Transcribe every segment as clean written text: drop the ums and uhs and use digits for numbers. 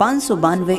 592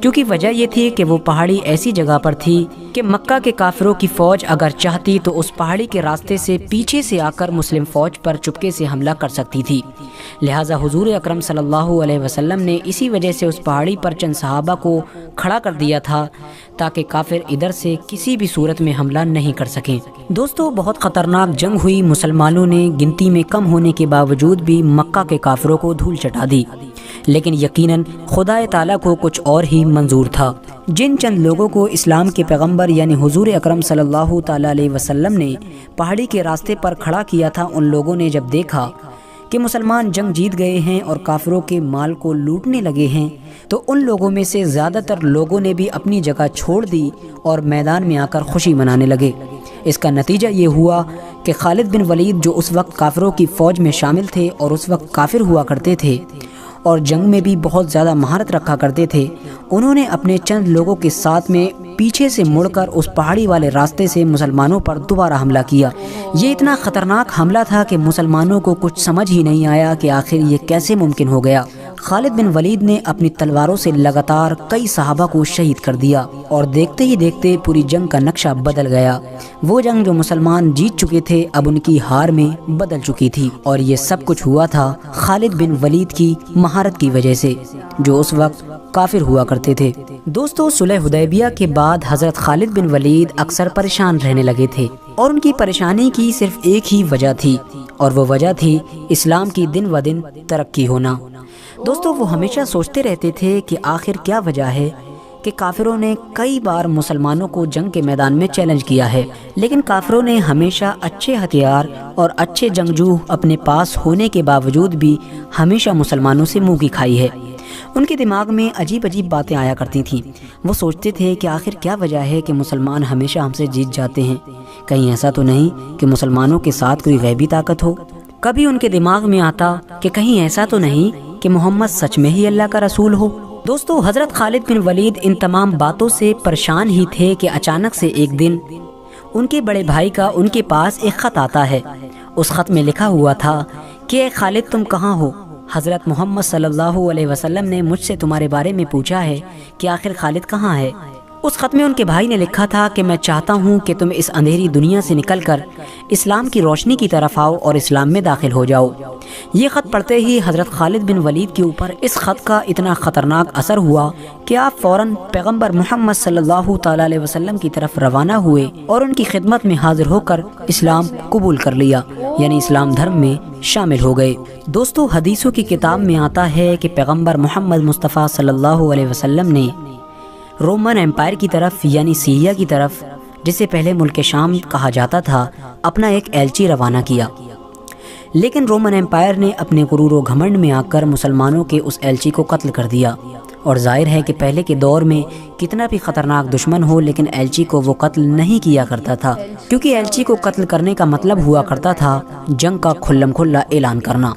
کیونکہ وجہ یہ تھی کہ وہ پہاڑی ایسی جگہ پر تھی کہ مکہ کے کافروں کی فوج اگر چاہتی تو اس پہاڑی کے راستے سے پیچھے سے آ کر مسلم فوج پر چپکے سے حملہ کر سکتی تھی۔ لہٰذا حضور اکرم صلی اللہ علیہ وسلم نے اسی وجہ سے اس پہاڑی پر چند صحابہ کو کھڑا کر دیا تھا تاکہ کافر ادھر سے کسی بھی صورت میں حملہ نہیں کر سکیں۔ دوستو، بہت خطرناک جنگ ہوئی۔ مسلمانوں نے گنتی میں کم ہونے کے باوجود بھی مکہ کے کافروں کو دھول چٹا دی، لیکن یقیناً خدا تعالیٰ کو کچھ اور ہی منظور تھا۔ جن چند لوگوں کو اسلام کے پیغمبر یعنی حضور اکرم صلی اللہ تعالیٰ علیہ وسلم نے پہاڑی کے راستے پر کھڑا کیا تھا، ان لوگوں نے جب دیکھا کہ مسلمان جنگ جیت گئے ہیں اور کافروں کے مال کو لوٹنے لگے ہیں، تو ان لوگوں میں سے زیادہ تر لوگوں نے بھی اپنی جگہ چھوڑ دی اور میدان میں آ کر خوشی منانے لگے۔ اس کا نتیجہ یہ ہوا کہ خالد بن ولید، جو اس وقت کافروں کی فوج میں شامل تھے اور اس وقت کافر ہوا کرتے تھے اور جنگ میں بھی بہت زیادہ مہارت رکھا کرتے تھے، انہوں نے اپنے چند لوگوں کے ساتھ میں پیچھے سے مڑ کر اس پہاڑی والے راستے سے مسلمانوں پر دوبارہ حملہ کیا۔ یہ اتنا خطرناک حملہ تھا کہ مسلمانوں کو کچھ سمجھ ہی نہیں آیا کہ آخر یہ کیسے ممکن ہو گیا۔ خالد بن ولید نے اپنی تلواروں سے لگاتار کئی صحابہ کو شہید کر دیا اور دیکھتے ہی دیکھتے پوری جنگ کا نقشہ بدل گیا۔ وہ جنگ جو مسلمان جیت چکے تھے اب ان کی ہار میں بدل چکی تھی، اور یہ سب کچھ ہوا تھا خالد بن ولید کی مہارت کی وجہ سے، جو اس وقت کافر ہوا کرتے تھے۔ دوستو، صلح حدیبیہ کے بعد حضرت خالد بن ولید اکثر پریشان رہنے لگے تھے، اور ان کی پریشانی کی صرف ایک ہی وجہ تھی، اور وہ وجہ تھی اسلام کی دن و دن ترقی ہونا۔ دوستو، وہ ہمیشہ سوچتے رہتے تھے کہ آخر کیا وجہ ہے کہ کافروں نے کئی بار مسلمانوں کو جنگ کے میدان میں چیلنج کیا ہے، لیکن کافروں نے ہمیشہ اچھے ہتھیار اور اچھے جنگجو اپنے پاس ہونے کے باوجود بھی ہمیشہ مسلمانوں سے منہ کی کھائی ہے۔ ان کے دماغ میں عجیب عجیب باتیں آیا کرتی تھیں۔ وہ سوچتے تھے کہ آخر کیا وجہ ہے کہ مسلمان ہمیشہ ہم سے جیت جاتے ہیں؟ کہیں ایسا تو نہیں کہ مسلمانوں کے ساتھ کوئی غیبی طاقت ہو؟ کبھی ان کے دماغ میں آتا کہ کہیں ایسا تو نہیں کہ محمد سچ میں ہی اللہ کا رسول ہو؟ دوستو، حضرت خالد بن ولید ان تمام باتوں سے پریشان ہی تھے کہ اچانک سے ایک دن ان کے بڑے بھائی کا ان کے پاس ایک خط آتا ہے۔ اس خط میں لکھا ہوا تھا کہ اے خالد، تم کہاں ہو؟ حضرت محمد صلی اللہ علیہ وسلم نے مجھ سے تمہارے بارے میں پوچھا ہے کہ آخر خالد کہاں ہے۔ اس خط میں ان کے بھائی نے لکھا تھا کہ میں چاہتا ہوں کہ تم اس اندھیری دنیا سے نکل کر اسلام کی روشنی کی طرف آؤ اور اسلام میں داخل ہو جاؤ۔ یہ خط پڑھتے ہی حضرت خالد بن ولید کے اوپر اس خط کا اتنا خطرناک اثر ہوا کہ آپ فوراً پیغمبر محمد صلی اللہ تعالیٰ علیہ وسلم کی طرف روانہ ہوئے اور ان کی خدمت میں حاضر ہو کر اسلام قبول کر لیا، یعنی اسلام دھرم میں شامل ہو گئے۔ دوستو، حدیثوں کی کتاب میں آتا ہے کہ پیغمبر محمد مصطفیٰ صلی اللہ علیہ وسلم نے رومن امپائر کی طرف یعنی سیریا کی طرف، جسے پہلے ملک شام کہا جاتا تھا، اپنا ایک ایلچی روانہ کیا، لیکن رومن امپائر نے اپنے غرور و گھمنڈ میں آ کر مسلمانوں کے اس ایلچی کو قتل کر دیا۔ اور ظاہر ہے کہ پہلے کے دور میں کتنا بھی خطرناک دشمن ہو لیکن ایلچی کو وہ قتل نہیں کیا کرتا تھا، کیونکہ ایلچی کو قتل کرنے کا مطلب ہوا کرتا تھا جنگ کا کھلم کھلا اعلان کرنا۔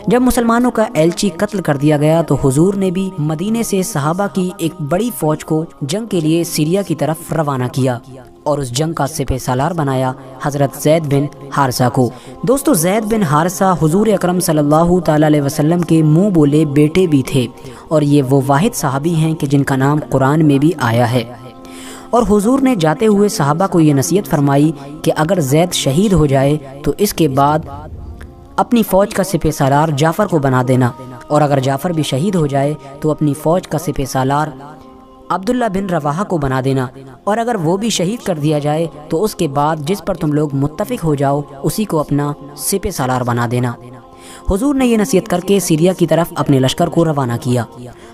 جب مسلمانوں کا ایلچی قتل کر دیا گیا تو حضور نے بھی مدینے سے صحابہ کی ایک بڑی فوج کو جنگ کے لیے سیریا کی طرف روانہ کیا اور اس جنگ کا سپہ سالار بنایا حضرت زید بن حارثہ کو۔ دوستو، زید بن حارثہ حضور اکرم صلی اللہ تعالیٰ علیہ وسلم کے منہ بولے بیٹے بھی تھے، اور یہ وہ واحد صحابی ہیں کہ جن کا نام قرآن میں بھی آیا ہے۔ اور حضور نے جاتے ہوئے صحابہ کو یہ نصیحت فرمائی کہ اگر زید شہید ہو جائے تو اس کے بعد اپنی فوج کا سپہ سالار جعفر کو بنا دینا، اور اگر جعفر بھی شہید ہو جائے تو اپنی فوج کا سپہ سالار عبداللہ بن رواحہ کو بنا دینا، اور اگر وہ بھی شہید کر دیا جائے تو اس کے بعد جس پر تم لوگ متفق ہو جاؤ اسی کو اپنا سپہ سالار بنا دینا۔ حضور نے یہ نصیحت کر کے سیریا کی طرف اپنے لشکر کو روانہ کیا،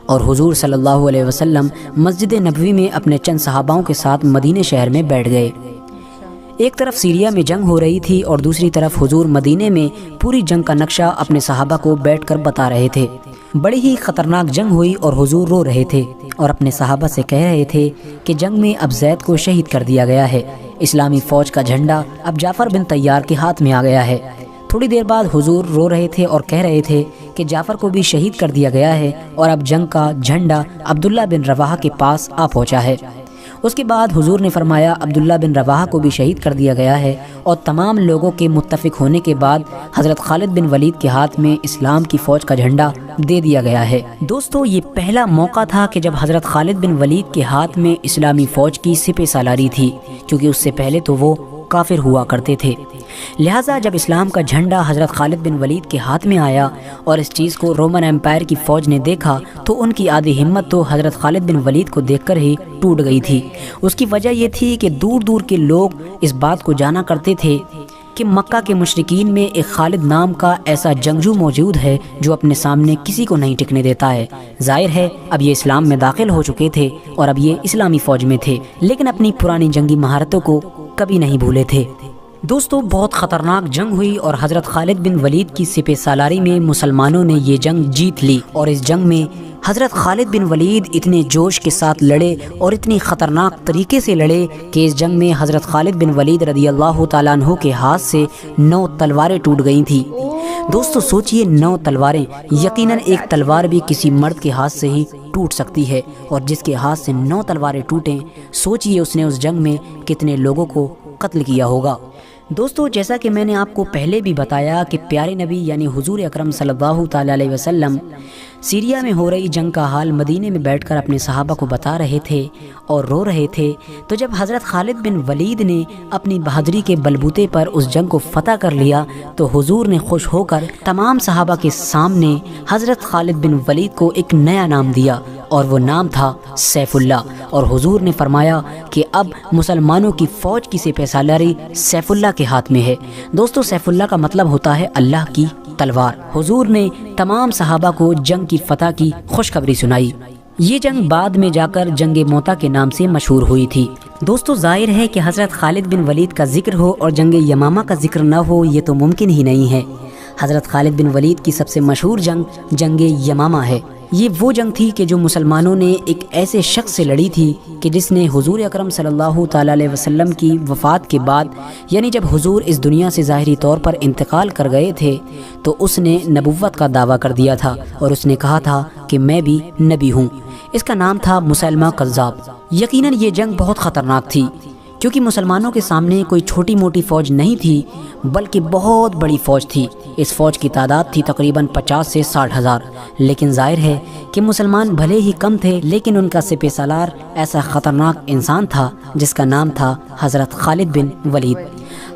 اور حضور صلی اللہ علیہ وسلم مسجد نبوی میں اپنے چند صحاباؤں کے ساتھ مدینے شہر میں بیٹھ گئے۔ ایک طرف سیریا میں جنگ ہو رہی تھی اور دوسری طرف حضور مدینے میں پوری جنگ کا نقشہ اپنے صحابہ کو بیٹھ کر بتا رہے تھے۔ بڑی ہی خطرناک جنگ ہوئی اور حضور رو رہے تھے اور اپنے صحابہ سے کہہ رہے تھے کہ جنگ میں اب زید کو شہید کر دیا گیا ہے، اسلامی فوج کا جھنڈا اب جعفر بن طیار کے ہاتھ میں آ گیا ہے۔ تھوڑی دیر بعد حضور رو رہے تھے اور کہہ رہے تھے کہ جعفر کو بھی شہید کر دیا گیا ہے اور اب جنگ کا جھنڈا عبداللہ بن رواحہ کے پاس آ پہنچا ہے۔ اس کے بعد حضور نے فرمایا عبداللہ بن رواحہ کو بھی شہید کر دیا گیا ہے، اور تمام لوگوں کے متفق ہونے کے بعد حضرت خالد بن ولید کے ہاتھ میں اسلام کی فوج کا جھنڈا دے دیا گیا ہے۔ دوستو یہ پہلا موقع تھا کہ جب حضرت خالد بن ولید کے ہاتھ میں اسلامی فوج کی سپہ سالاری تھی، کیونکہ اس سے پہلے تو وہ کافر ہوا کرتے تھے۔ لہٰذا جب اسلام کا جھنڈا حضرت خالد بن ولید کے ہاتھ میں آیا اور اس چیز کو رومن امپائر کی فوج نے دیکھا تو ان کی آدھی ہمت تو حضرت خالد بن ولید کو دیکھ کر ہی ٹوٹ گئی تھی۔ اس کی وجہ یہ تھی کہ دور دور کے لوگ اس بات کو جانا کرتے تھے کہ مکہ کے مشرکین میں ایک خالد نام کا ایسا جنگجو موجود ہے جو اپنے سامنے کسی کو نہیں ٹکنے دیتا ہے۔ ظاہر ہے اب یہ اسلام میں داخل ہو چکے تھے اور اب یہ اسلامی فوج میں تھے، لیکن اپنی پرانی جنگی مہارتوں کو کبھی نہیں بھولے تھے۔ دوستو بہت خطرناک جنگ ہوئی اور حضرت خالد بن ولید کی سپہ سالاری میں مسلمانوں نے یہ جنگ جیت لی، اور اس جنگ میں حضرت خالد بن ولید اتنے جوش کے ساتھ لڑے اور اتنی خطرناک طریقے سے لڑے کہ اس جنگ میں حضرت خالد بن ولید رضی اللہ تعالیٰ عنہ کے ہاتھ سے 9 تلواریں ٹوٹ گئی تھیں۔ دوستو سوچئے 9 تلواریں، یقیناً ایک تلوار بھی کسی مرد کے ہاتھ سے ہی ٹوٹ سکتی ہے، اور جس کے ہاتھ سے 9 تلواریں ٹوٹیں، سوچئے اس نے اس جنگ میں کتنے لوگوں کو قتل کیا ہوگا۔ دوستو جیسا کہ میں نے آپ کو پہلے بھی بتایا کہ پیارے نبی یعنی حضور اکرم صلی اللہ تعالیٰ علیہ وسلم سیریا میں ہو رہی جنگ کا حال مدینے میں بیٹھ کر اپنے صحابہ کو بتا رہے تھے اور رو رہے تھے، تو جب حضرت خالد بن ولید نے اپنی بہادری کے بلبوتے پر اس جنگ کو فتح کر لیا تو حضور نے خوش ہو کر تمام صحابہ کے سامنے حضرت خالد بن ولید کو ایک نیا نام دیا، اور وہ نام تھا سیف اللہ، اور حضور نے فرمایا کہ اب مسلمانوں کی فوج کی سپہ سالاری سیف اللہ کے ہاتھ میں ہے۔ دوستو سیف اللہ کا مطلب ہوتا ہے اللہ کی تلوار۔ حضور نے تمام صحابہ کو جنگ کی فتح کی خوشخبری سنائی۔ یہ جنگ بعد میں جا کر جنگ موتا کے نام سے مشہور ہوئی تھی۔ دوستو ظاہر ہے کہ حضرت خالد بن ولید کا ذکر ہو اور جنگ یمامہ کا ذکر نہ ہو، یہ تو ممکن ہی نہیں ہے۔ حضرت خالد بن ولید کی سب سے مشہور جنگ جنگ یمامہ ہے۔ یہ وہ جنگ تھی کہ جو مسلمانوں نے ایک ایسے شخص سے لڑی تھی کہ جس نے حضور اکرم صلی اللہ تعالیٰ علیہ وسلم کی وفات کے بعد، یعنی جب حضور اس دنیا سے ظاہری طور پر انتقال کر گئے تھے، تو اس نے نبوت کا دعویٰ کر دیا تھا اور اس نے کہا تھا کہ میں بھی نبی ہوں۔ اس کا نام تھا مسیلمہ کذاب۔ یقیناً یہ جنگ بہت خطرناک تھی، کیونکہ مسلمانوں کے سامنے کوئی چھوٹی موٹی فوج نہیں تھی بلکہ بہت بڑی فوج تھی۔ اس فوج کی تعداد تھی تقریباً 50 سے 60 ہزار، لیکن ظاہر ہے کہ مسلمان بھلے ہی کم تھے لیکن ان کا سپہ سالار ایسا خطرناک انسان تھا جس کا نام تھا حضرت خالد بن ولید۔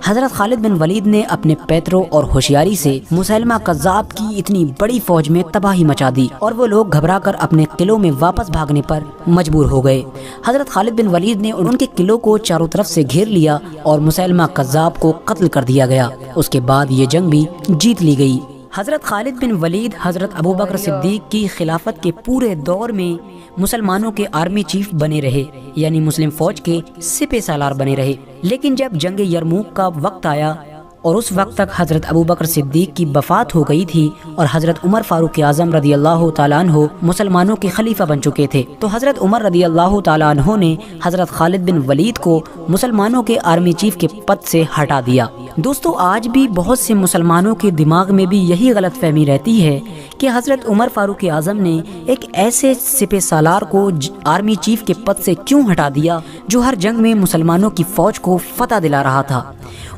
حضرت خالد بن ولید نے اپنے پیتروں اور ہوشیاری سے مسیلمہ کذاب کی اتنی بڑی فوج میں تباہی مچا دی اور وہ لوگ گھبرا کر اپنے قلعوں میں واپس بھاگنے پر مجبور ہو گئے۔ حضرت خالد بن ولید نے ان کے قلعوں کو چاروں طرف سے گھیر لیا اور مسیلمہ کذاب کو قتل کر دیا گیا۔ اس کے بعد یہ جنگ بھی جیت لی گئی۔ حضرت خالد بن ولید حضرت ابوبکر صدیق کی خلافت کے پورے دور میں مسلمانوں کے آرمی چیف بنے رہے، یعنی مسلم فوج کے سپہ سالار بنے رہے، لیکن جب جنگ یرموک کا وقت آیا اور اس وقت تک حضرت ابوبکر صدیق کی وفات ہو گئی تھی اور حضرت عمر فاروق اعظم رضی اللہ تعالیٰ عنہ مسلمانوں کے خلیفہ بن چکے تھے، تو حضرت عمر رضی اللہ تعالیٰ عنہ نے حضرت خالد بن ولید کو مسلمانوں کے آرمی چیف کے پد سے ہٹا دیا۔ دوستو آج بھی بہت سے مسلمانوں کے دماغ میں بھی یہی غلط فہمی رہتی ہے کہ حضرت عمر فاروق اعظم نے ایک ایسے سپہ سالار کو آرمی چیف کے پد سے کیوں ہٹا دیا جو ہر جنگ میں مسلمانوں کی فوج کو فتح دلا رہا تھا۔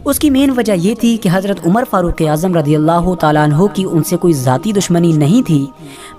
اس کی مین وجہ یہ تھی کہ حضرت عمر فاروق اعظم رضی اللہ تعالیٰ عنہ کی ان سے کوئی ذاتی دشمنی نہیں تھی،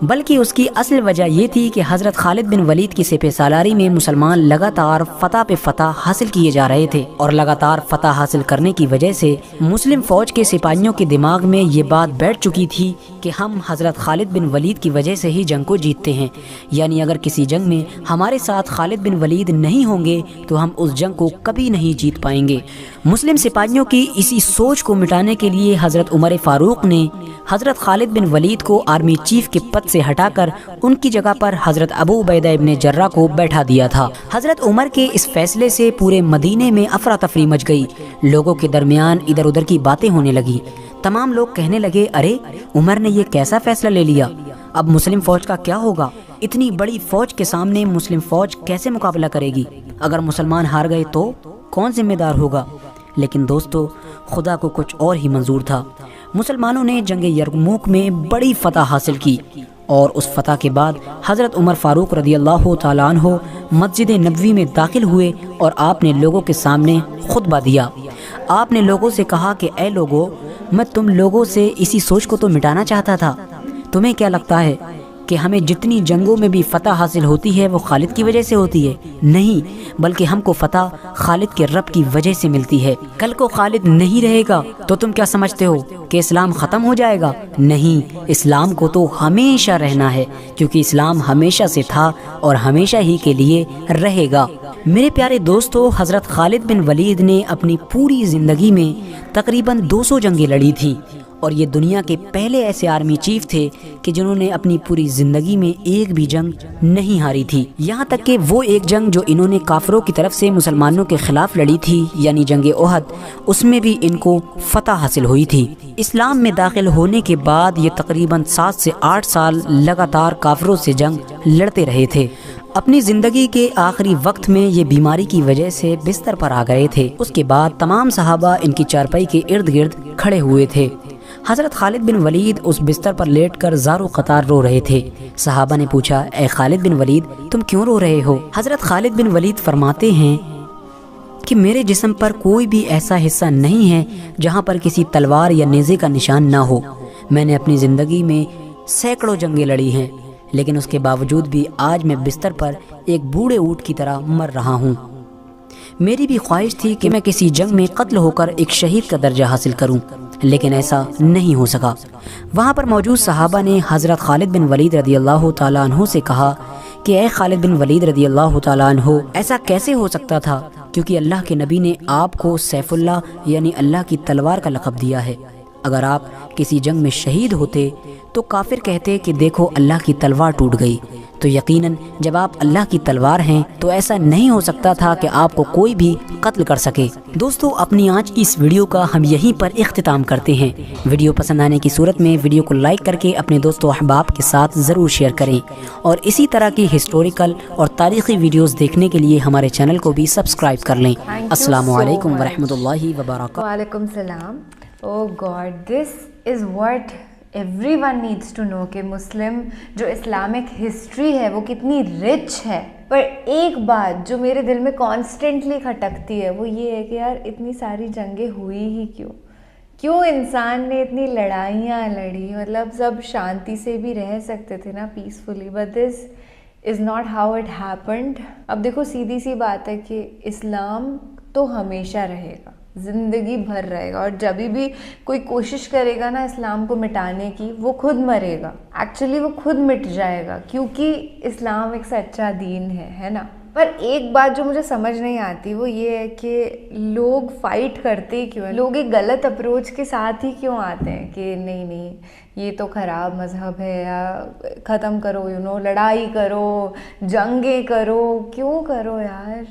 بلکہ اس کی اصل وجہ یہ تھی کہ حضرت خالد بن ولید کی سپہ سالاری میں مسلمان لگاتار فتح پہ فتح حاصل کیے جا رہے تھے، اور لگاتار فتح حاصل کرنے کی وجہ سے مسلم فوج کے سپاہیوں کے دماغ میں یہ بات بیٹھ چکی تھی کہ ہم حضرت خالد بن ولید کی وجہ سے ہی جنگ کو جیتتے ہیں، یعنی اگر کسی جنگ میں ہمارے ساتھ خالد بن ولید نہیں ہوں گے تو ہم اس جنگ کو کبھی نہیں جیت پائیں گے۔ مسلم سپاہیوں کی اسی سوچ کو مٹانے کے لیے حضرت عمر فاروق نے حضرت خالد بن ولید کو آرمی چیف کے پد سے ہٹا کر ان کی جگہ پر حضرت ابو عبیدہ ابن جراح کو بیٹھا دیا تھا۔ حضرت عمر کے اس فیصلے سے پورے مدینے میں افراتفری مچ گئی، لوگوں کے درمیان ادھر ادھر کی باتیں ہونے لگی۔ تمام لوگ کہنے لگے، ارے عمر نے یہ کیسا فیصلہ لے لیا، اب مسلم فوج کا کیا ہوگا؟ اتنی بڑی فوج کے سامنے مسلم فوج کیسے مقابلہ کرے گی؟ اگر مسلمان ہار گئے تو کون ذمہ دار ہوگا؟ لیکن دوستو خدا کو کچھ اور ہی منظور تھا۔ مسلمانوں نے جنگ یرموک میں بڑی فتح حاصل کی اور اس فتح کے بعد حضرت عمر فاروق رضی اللہ تعالیٰ عنہ مسجد نبوی میں داخل ہوئے اور آپ نے لوگوں کے سامنے خطبہ دیا۔ آپ نے لوگوں سے کہا کہ اے لوگو، میں تم لوگوں سے اسی سوچ کو تو مٹانا چاہتا تھا۔ تمہیں کیا لگتا ہے کہ ہمیں جتنی جنگوں میں بھی فتح حاصل ہوتی ہے وہ خالد کی وجہ سے ہوتی ہے؟ نہیں، بلکہ ہم کو فتح خالد کے رب کی وجہ سے ملتی ہے۔ کل کو خالد نہیں رہے گا تو تم کیا سمجھتے ہو کہ اسلام ختم ہو جائے گا؟ نہیں، اسلام کو تو ہمیشہ رہنا ہے، کیونکہ اسلام ہمیشہ سے تھا اور ہمیشہ ہی کے لیے رہے گا۔ میرے پیارے دوستو، حضرت خالد بن ولید نے اپنی پوری زندگی میں تقریباً 200 جنگیں لڑی تھیں، اور یہ دنیا کے پہلے ایسے آرمی چیف تھے کہ جنہوں نے اپنی پوری زندگی میں ایک بھی جنگ نہیں ہاری تھی۔ یہاں تک کہ وہ ایک جنگ جو انہوں نے کافروں کی طرف سے مسلمانوں کے خلاف لڑی تھی، یعنی جنگ احد، اس میں بھی ان کو فتح حاصل ہوئی تھی۔ اسلام میں داخل ہونے کے بعد یہ تقریباً 7 سے 8 سال لگاتار کافروں سے جنگ لڑتے رہے تھے۔ اپنی زندگی کے آخری وقت میں یہ بیماری کی وجہ سے بستر پر آ گئے تھے۔ اس کے بعد تمام صحابہ ان کی چارپائی کے ارد گرد کھڑے ہوئے تھے۔ حضرت خالد بن ولید اس بستر پر لیٹ کر زارو قطار رو رہے تھے۔ صحابہ نے پوچھا، اے خالد بن ولید، تم کیوں رو رہے ہو؟ حضرت خالد بن ولید فرماتے ہیں کہ میرے جسم پر کوئی بھی ایسا حصہ نہیں ہے جہاں پر کسی تلوار یا نیزے کا نشان نہ ہو۔ میں نے اپنی زندگی میں سینکڑوں جنگیں لڑی ہیں، لیکن اس کے باوجود بھی آج میں بستر پر ایک بوڑھے اونٹ کی طرح مر رہا ہوں۔ میری بھی خواہش تھی کہ میں کسی جنگ میں قتل ہو کر ایک شہید کا درجہ حاصل کروں، لیکن ایسا نہیں ہو سکا۔ وہاں پر موجود صحابہ نے حضرت خالد بن ولید رضی اللہ تعالیٰ عنہ سے کہا کہ اے خالد بن ولید رضی اللہ تعالیٰ عنہ، ایسا کیسے ہو سکتا تھا؟ کیونکہ اللہ کے نبی نے آپ کو سیف اللہ یعنی اللہ کی تلوار کا لقب دیا ہے۔ اگر آپ کسی جنگ میں شہید ہوتے تو کافر کہتے کہ دیکھو اللہ کی تلوار ٹوٹ گئی، تو یقیناً جب آپ اللہ کی تلوار ہیں تو ایسا نہیں ہو سکتا تھا کہ آپ کو کوئی بھی قتل کر سکے۔ دوستو، اپنی آج کی اس ویڈیو کا ہم یہیں پر اختتام کرتے ہیں۔ ویڈیو پسند آنے کی صورت میں ویڈیو کو لائک کر کے اپنے دوستوں احباب کے ساتھ ضرور شیئر کریں، اور اسی طرح کی ہسٹوریکل اور تاریخی ویڈیوز دیکھنے کے لیے ہمارے چینل کو بھی سبسکرائب کر لیں۔ السلام علیکم ورحمۃ اللہ وبرکاتہ۔ وعلیکم السلام۔ Oh God, this is what everyone needs to know کہ مسلم جو اسلامک ہسٹری ہے وہ کتنی رچ ہے۔ پر ایک بات جو میرے دل میں کانسٹنٹلی کھٹکتی ہے وہ یہ ہے کہ یار اتنی ساری جنگیں ہوئی ہی کیوں انسان نے اتنی لڑائیاں لڑی؟ مطلب سب شانتی سے بھی رہ سکتے تھے نا، peacefully, but this is not how it happened. اب دیکھو، سیدھی سی بات ہے کہ اسلام تو ہمیشہ رہے گا، زندگی بھر رہے گا، اور جب بھی کوئی کوشش کرے گا نا اسلام کو مٹانے کی، وہ خود مرے گا۔ ایکچولی وہ خود مٹ جائے گا، کیونکہ اسلام ایک سچا دین ہے نا۔ پر ایک بات جو مجھے سمجھ نہیں آتی وہ یہ ہے کہ لوگ فائٹ کرتے کیوں ہیں؟ لوگ ایک غلط اپروچ کے ساتھ ہی کیوں آتے ہیں کہ نہیں یہ تو خراب مذہب ہے، یا ختم کرو، لڑائی کرو، جنگیں کرو۔ کیوں کرو یار؟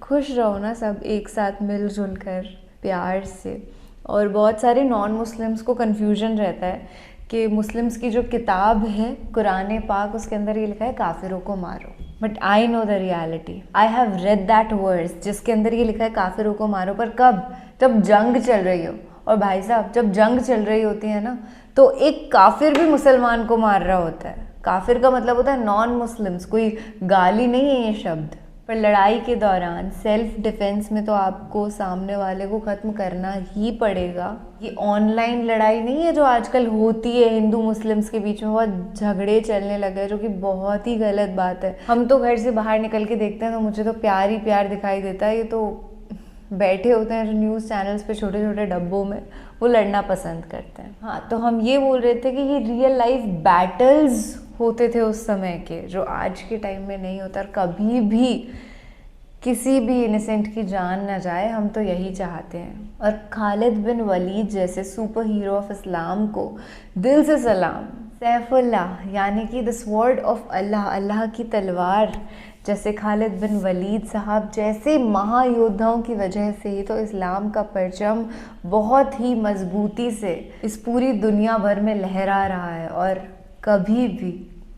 خوش رہو نا سب ایک ساتھ مل جل کر پیار سے۔ اور بہت سارے نان مسلمس کو کنفیوژن رہتا ہے کہ مسلمس کی جو کتاب ہے قرآن پاک، اس کے اندر یہ لکھا ہے کافروں کو مارو، but I know the reality, I have read that verse جس کے اندر یہ لکھا ہے کافروں کو مارو، پر کب؟ جب جنگ چل رہی ہو۔ اور بھائی صاحب، جب جنگ چل رہی ہوتی ہے نا تو ایک کافر بھی مسلمان کو مار رہا ہوتا ہے۔ کافر کا مطلب ہوتا ہے نان مسلمس، کوئی گالی نہیں ہے یہ شبد۔ پر لڑائی کے دوران سیلف ڈیفینس میں تو آپ کو سامنے والے کو ختم کرنا ہی پڑے گا۔ یہ آن لائن لڑائی نہیں ہے جو آج کل ہوتی ہے ہندو مسلمس کے بیچ میں، بہت جھگڑے چلنے لگے، جو کہ بہت ہی غلط بات ہے۔ ہم تو گھر سے باہر نکل کے دیکھتے ہیں تو مجھے تو پیار ہی پیار دکھائی دیتا ہے۔ یہ تو بیٹھے ہوتے ہیں جو نیوز چینلز پہ چھوٹے چھوٹے ڈبوں میں، وہ لڑنا پسند کرتے ہیں۔ ہاں، تو ہم یہ بول رہے تھے کہ یہ ریئل لائف بیٹلز ہوتے تھے اس سمے کے، جو آج کے ٹائم میں نہیں ہوتا، اور کبھی بھی کسی بھی انیسنٹ کی جان نہ جائے، ہم تو یہی چاہتے ہیں۔ اور خالد بن ولید جیسے سپر ہیرو آف اسلام کو دل سے سلام۔ سیف اللہ یعنی کہ دا سورڈ آف اللہ، اللہ کی تلوار جیسے خالد بن ولید صاحب جیسے مہا یودھاؤں کی وجہ سے ہی تو اسلام کا پرچم بہت ہی مضبوطی سے اس پوری دنیا بھر میں لہرا رہا ہے، اور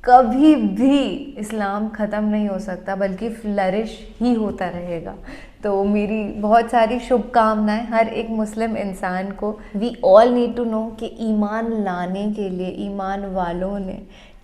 کبھی بھی اسلام ختم نہیں ہو سکتا، بلکہ فلرش ہی ہوتا رہے گا۔ تو میری بہت ساری شبھ کامنائیں ہر ایک مسلم انسان کو۔ وی آل نیڈ ٹو نو کہ ایمان لانے کے لیے ایمان والوں نے